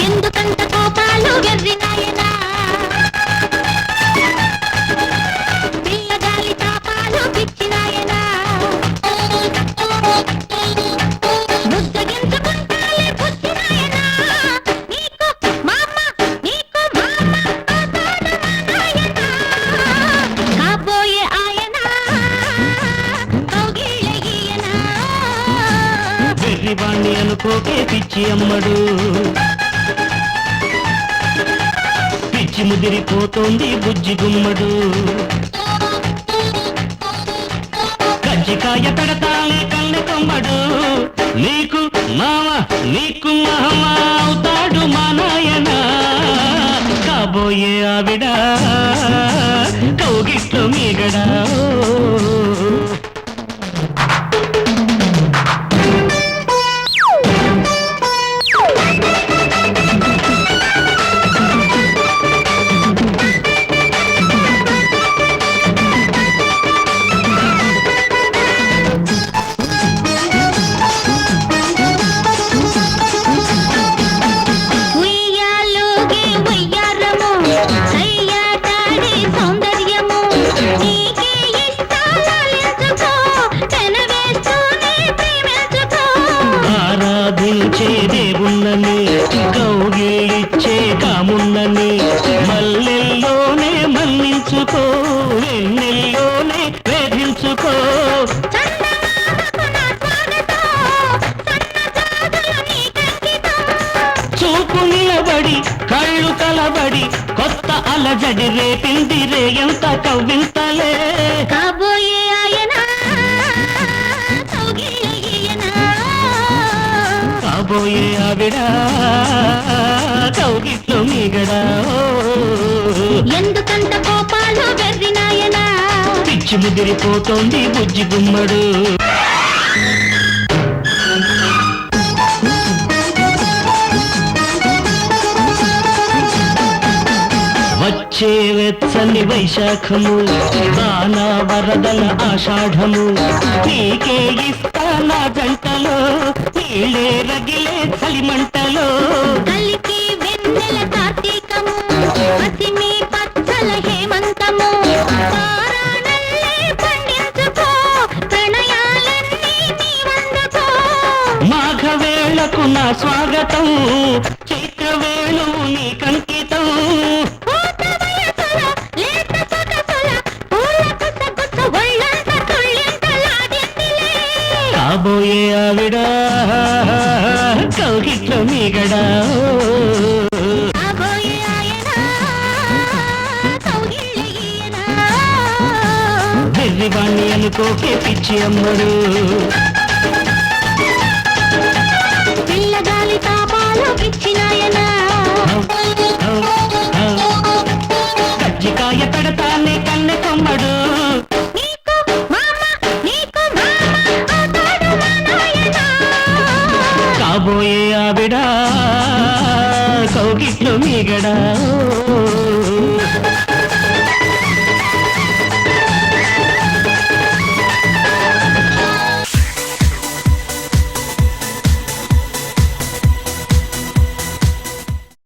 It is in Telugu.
ఎందుకంత కోపాలు వెర్రి నాయనా పిల్లగాలి తాపాలు పిచ్చి నాయనా ముద్దగించుకుంటాలే బుద్ధి నాయనా నీకు మామ అవుతాడు మా నాయనా కాబోయే ఆయనా కౌగిళ్ళ ఈయనా వెర్రివాణ్ణి అనుకోకే పిచ్చి అమ్మడు పిచ్చి ముదిరిపోతోంది బుజ్జి గుమ్మడు కజ్జికాయ పెడతానే కన్నె కొమ్మడు నీకు మామ అవుతాడు మా నాయన కాబోయే ఆవిడ కౌగిట్లో మీగడా దేవున్నని కౌగిలిచ్చే కామున్నని మల్లెల్లోనే మన్నించుకో వెన్నెల్లోనే వేధించుకో చూపు నిలబడి కళ్ళు కలబడి కొత్త అలజడి రేపింది రే ఎంత కవ్వింతలే కాబోయే ఆయనా కాబోయే ఆవిడ కౌగిట్లో మీగడా ఎందుకంత కోపాలు వెర్రి నాయనా పిచ్చి ముదిరిపోతోంది బుజ్జి గుమ్మడు వచ్చే వెచ్చని వైశాఖము బాణా వరదల ఆషాఢము నీకే ఇస్తా నా జంటలో నీళ్ళే రగిలే చలిమంటలో కలికి వెన్నెల కార్తీకము పసిమి పచ్చల హేమంతము పారాణల్లే పండించుకో ప్రణయాలన్నీ నీవందుకో మాఘవేళకు నా స్వాగతం చైత్రవేళు నీ కంకితం కాబోయే ఆవిడ కౌగిట్లో మీగడా వెర్రివాణ్ణి అనుకోకే పిచ్చి అమ్మడు పిల్లగాలి తాపాలు పిచ్చి నాయనా కజ్జికాయ పెడతానే కన్నె కొమ్మడు